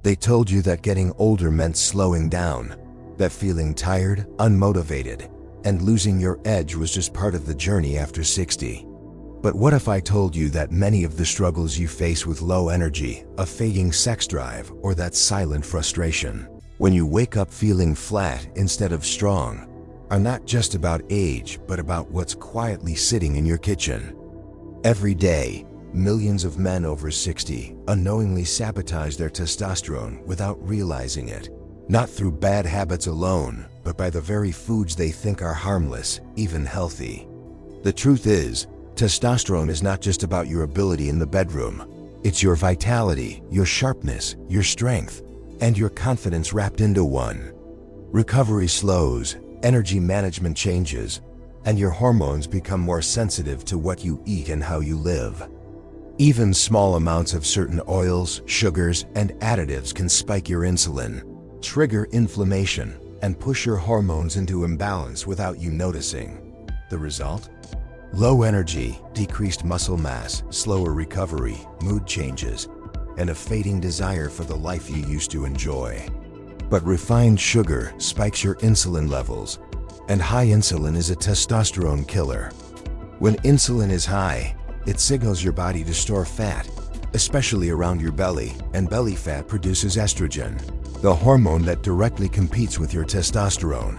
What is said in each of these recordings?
They told you that getting older meant slowing down, that feeling tired, unmotivated, and losing your edge was just part of the journey after 60. But what if I told you that many of the struggles you face with low energy, a fading sex drive, or that silent frustration, when you wake up feeling flat instead of strong, are not just about age, but about what's quietly sitting in your kitchen? Every day, millions of men over 60 unknowingly sabotage their testosterone without realizing it, not through bad habits alone, but by the very foods they think are harmless, even healthy. The truth is, testosterone is not just about your ability in the bedroom. It's your vitality, your sharpness, your strength, and your confidence wrapped into one. Recovery slows, energy management changes, and your hormones become more sensitive to what you eat and how you live. Even small amounts of certain oils, sugars, and additives can spike your insulin, trigger inflammation, and push your hormones into imbalance without you noticing. The result? Low energy, decreased muscle mass, slower recovery, mood changes, and a fading desire for the life you used to enjoy. But refined sugar spikes your insulin levels, and high insulin is a testosterone killer. When insulin is high, it signals your body to store fat, especially around your belly, and belly fat produces estrogen, the hormone that directly competes with your testosterone.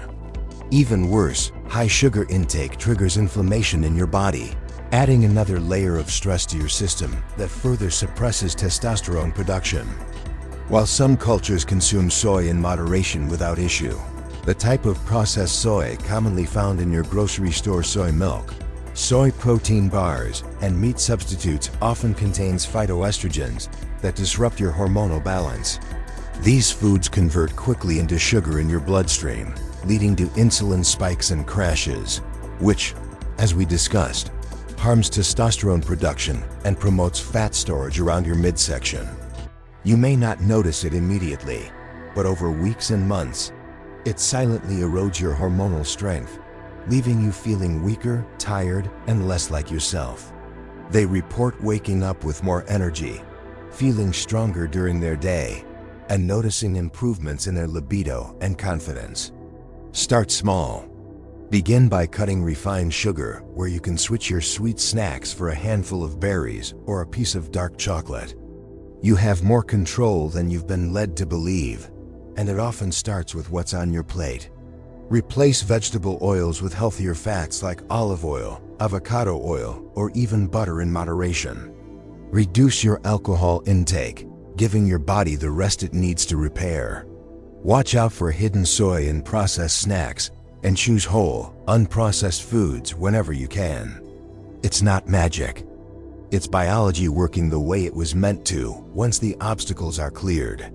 Even worse, high sugar intake triggers inflammation in your body, adding another layer of stress to your system that further suppresses testosterone production. While some cultures consume soy in moderation without issue, the type of processed soy commonly found in your grocery store soy milk, soy protein bars, and meat substitutes often contains phytoestrogens that disrupt your hormonal balance. These foods convert quickly into sugar in your bloodstream, leading to insulin spikes and crashes, which, as we discussed, harms testosterone production and promotes fat storage around your midsection. You may not notice it immediately, but over weeks and months, it silently erodes your hormonal strength, leaving you feeling weaker, tired, and less like yourself. They report waking up with more energy, feeling stronger during their day, and noticing improvements in their libido and confidence. Start small. Begin by cutting refined sugar, where you can switch your sweet snacks for a handful of berries or a piece of dark chocolate. You have more control than you've been led to believe, and it often starts with what's on your plate. Replace vegetable oils with healthier fats like olive oil, avocado oil, or even butter in moderation. Reduce your alcohol intake, giving your body the rest it needs to repair. Watch out for hidden soy in processed snacks, and choose whole, unprocessed foods whenever you can. It's not magic. It's biology working the way it was meant to once the obstacles are cleared.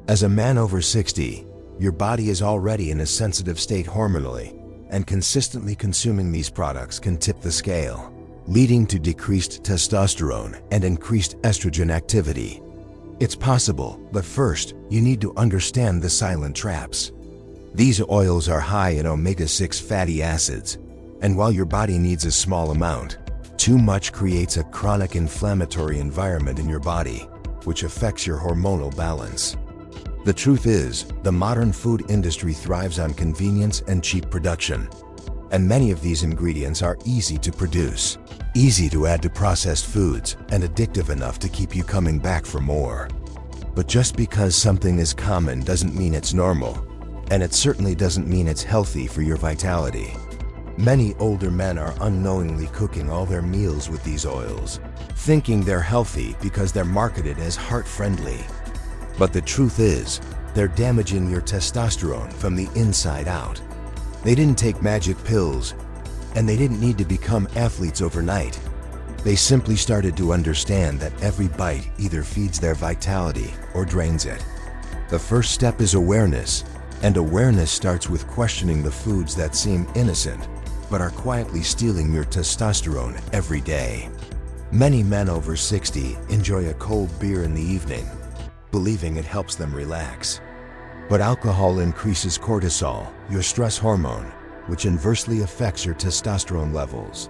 As a man over 60, your body is already in a sensitive state hormonally, and consistently consuming these products can tip the scale, leading to decreased testosterone and increased estrogen activity. It's possible, but first, you need to understand the silent traps. These oils are high in omega-6 fatty acids, and while your body needs a small amount, too much creates a chronic inflammatory environment in your body, which affects your hormonal balance. The truth is, the modern food industry thrives on convenience and cheap production, and many of these ingredients are easy to produce, easy to add to processed foods, and addictive enough to keep you coming back for more. But just because something is common doesn't mean it's normal, and it certainly doesn't mean it's healthy for your vitality. Many older men are unknowingly cooking all their meals with these oils, thinking they're healthy because they're marketed as heart-friendly. But the truth is, they're damaging your testosterone from the inside out. They didn't take magic pills, and they didn't need to become athletes overnight. They simply started to understand that every bite either feeds their vitality or drains it. The first step is awareness, and awareness starts with questioning the foods that seem innocent, but are quietly stealing your testosterone every day. Many men over 60 enjoy a cold beer in the evening, believing it helps them relax. But alcohol increases cortisol, your stress hormone, which inversely affects your testosterone levels.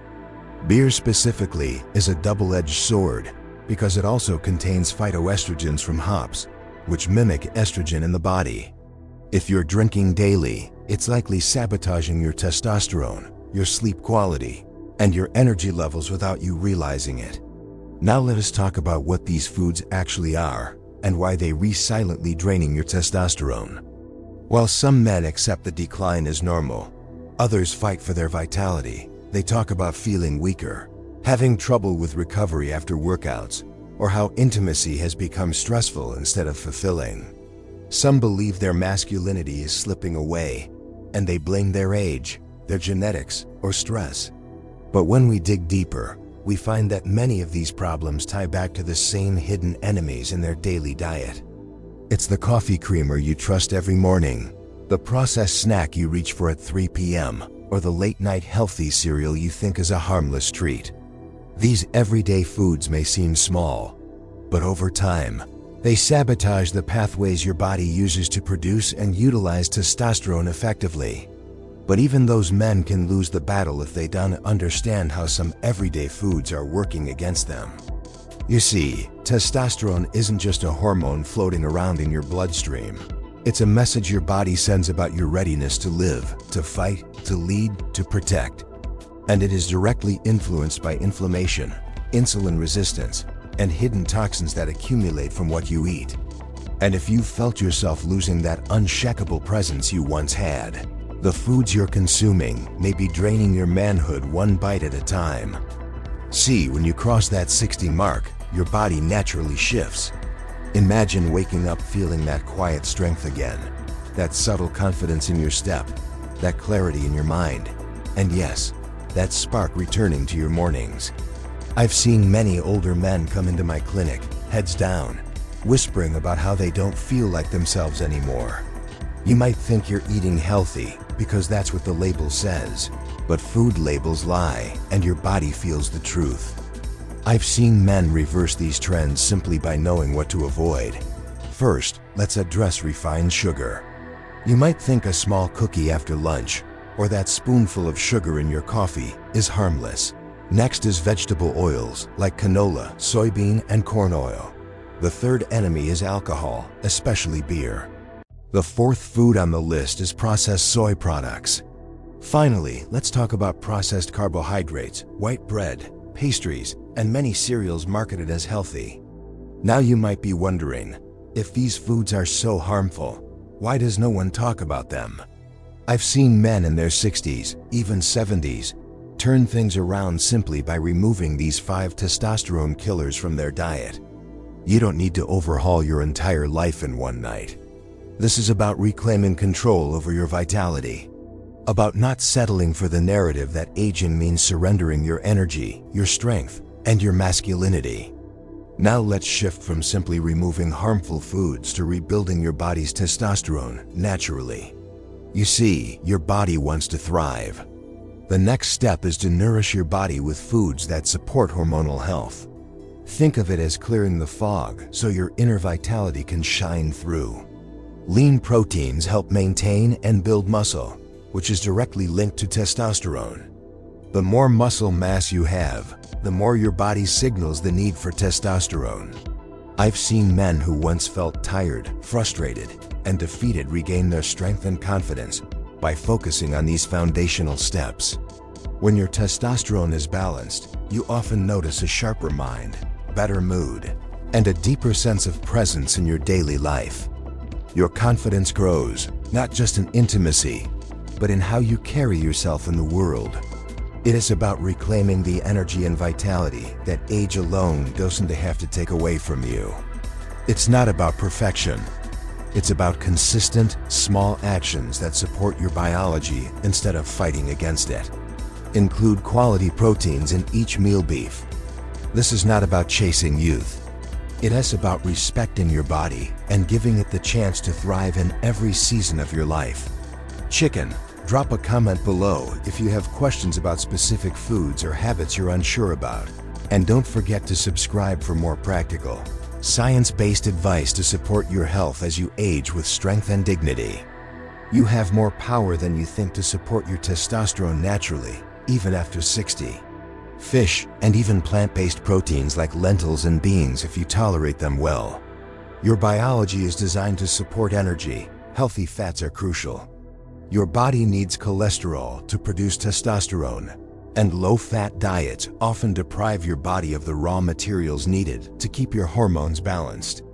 Beer specifically is a double-edged sword because it also contains phytoestrogens from hops, which mimic estrogen in the body. If you're drinking daily, it's likely sabotaging your testosterone, your sleep quality, and your energy levels without you realizing it. Now let us talk about what these foods actually are and why they silently draining your testosterone. While some men accept the decline as normal, others fight for their vitality. They talk about feeling weaker, having trouble with recovery after workouts, or how intimacy has become stressful instead of fulfilling. Some believe their masculinity is slipping away, and they blame their age, their genetics, or stress. But when we dig deeper, we find that many of these problems tie back to the same hidden enemies in their daily diet. It's the coffee creamer you trust every morning, the processed snack you reach for at 3 p.m., or the late-night healthy cereal you think is a harmless treat. These everyday foods may seem small, but over time, they sabotage the pathways your body uses to produce and utilize testosterone effectively. But even those men can lose the battle if they don't understand how some everyday foods are working against them. You see, testosterone isn't just a hormone floating around in your bloodstream. It's a message your body sends about your readiness to live, to fight, to lead, to protect. And it is directly influenced by inflammation, insulin resistance, and hidden toxins that accumulate from what you eat. And if you've felt yourself losing that unshakable presence you once had, the foods you're consuming may be draining your manhood one bite at a time. See, when you cross that 60 mark, your body naturally shifts. Imagine waking up feeling that quiet strength again, that subtle confidence in your step, that clarity in your mind, and yes, that spark returning to your mornings. I've seen many older men come into my clinic, heads down, whispering about how they don't feel like themselves anymore. You might think you're eating healthy because that's what the label says, but food labels lie and your body feels the truth. I've seen men reverse these trends simply by knowing what to avoid. First, let's address refined sugar. You might think a small cookie after lunch, or that spoonful of sugar in your coffee, is harmless. Next is vegetable oils like canola, soybean, and corn oil. The third enemy is alcohol, especially beer. The fourth food on the list is processed soy products. Finally, let's talk about processed carbohydrates, white bread, pastries, and many cereals marketed as healthy. Now you might be wondering, if these foods are so harmful, why does no one talk about them? I've seen men in their 60s, even 70s, turn things around simply by removing these 5 testosterone killers from their diet. You don't need to overhaul your entire life in one night. This is about reclaiming control over your vitality, about not settling for the narrative that aging means surrendering your energy, your strength, and your masculinity. Now let's shift from simply removing harmful foods to rebuilding your body's testosterone naturally. You see, your body wants to thrive. The next step is to nourish your body with foods that support hormonal health. Think of it as clearing the fog so your inner vitality can shine through. Lean proteins help maintain and build muscle, which is directly linked to testosterone. The more muscle mass you have, the more your body signals the need for testosterone. I've seen men who once felt tired, frustrated, and defeated regain their strength and confidence by focusing on these foundational steps. When your testosterone is balanced, you often notice a sharper mind, better mood, and a deeper sense of presence in your daily life. Your confidence grows, not just in intimacy, but in how you carry yourself in the world. It is about reclaiming the energy and vitality that age alone doesn't have to take away from you. It's not about perfection. It's about consistent, small actions that support your biology instead of fighting against it. Include quality proteins in each meal. Beef. This is not about chasing youth. It is about respecting your body and giving it the chance to thrive in every season of your life. Chicken. Drop a comment below if you have questions about specific foods or habits you're unsure about. And don't forget to subscribe for more practical, science-based advice to support your health as you age with strength and dignity. You have more power than you think to support your testosterone naturally, even after 60. Fish, and even plant-based proteins like lentils and beans if you tolerate them well. Your biology is designed to support energy. Healthy fats are crucial. Your body needs cholesterol to produce testosterone, and low-fat diets often deprive your body of the raw materials needed to keep your hormones balanced.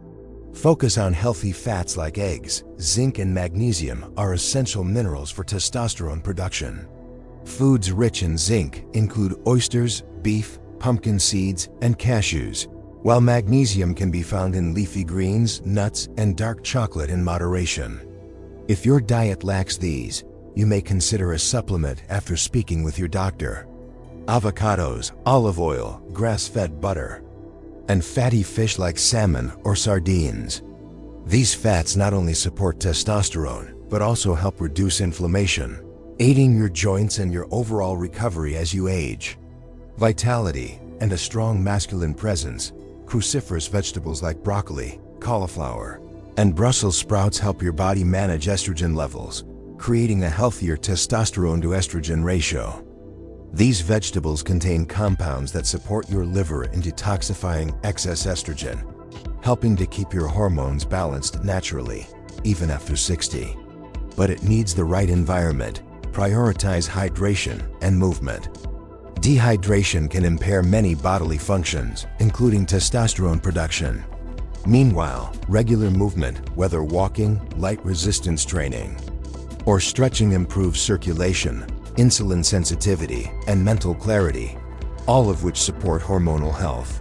Focus on healthy fats like eggs. Zinc and magnesium are essential minerals for testosterone production. Foods rich in zinc include oysters, beef, pumpkin seeds, and cashews, while magnesium can be found in leafy greens, nuts, and dark chocolate in moderation. If your diet lacks these, you may consider a supplement after speaking with your doctor. Avocados, olive oil, grass-fed butter, and fatty fish like salmon or sardines. These fats not only support testosterone, but also help reduce inflammation, aiding your joints and your overall recovery as you age. Vitality and a strong masculine presence. Cruciferous vegetables like broccoli, cauliflower, and Brussels sprouts help your body manage estrogen levels, creating a healthier testosterone to estrogen ratio. These vegetables contain compounds that support your liver in detoxifying excess estrogen, helping to keep your hormones balanced naturally, even after 60. But it needs the right environment. Prioritize hydration and movement. Dehydration can impair many bodily functions, including testosterone production. Meanwhile, regular movement, whether walking, light resistance training, or stretching, improves circulation, insulin sensitivity, and mental clarity, all of which support hormonal health.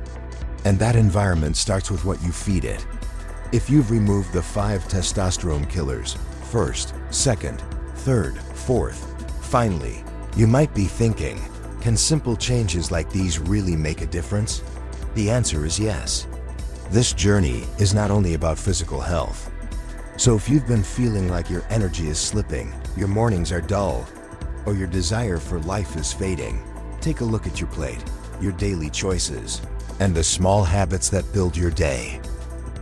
And that environment starts with what you feed it. If you've removed the 5 testosterone killers, first, second, third, fourth, finally, you might be thinking, can simple changes like these really make a difference? The answer is yes. This journey is not only about physical health. So if you've been feeling like your energy is slipping, your mornings are dull, or your desire for life is fading, take a look at your plate, your daily choices, and the small habits that build your day.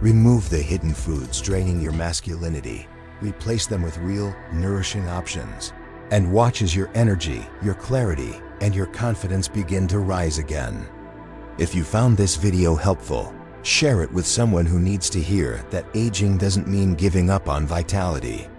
Remove the hidden foods draining your masculinity. Replace them with real, nourishing options. And watch as your energy, your clarity, and your confidence begin to rise again. If you found this video helpful, share it with someone who needs to hear that aging doesn't mean giving up on vitality.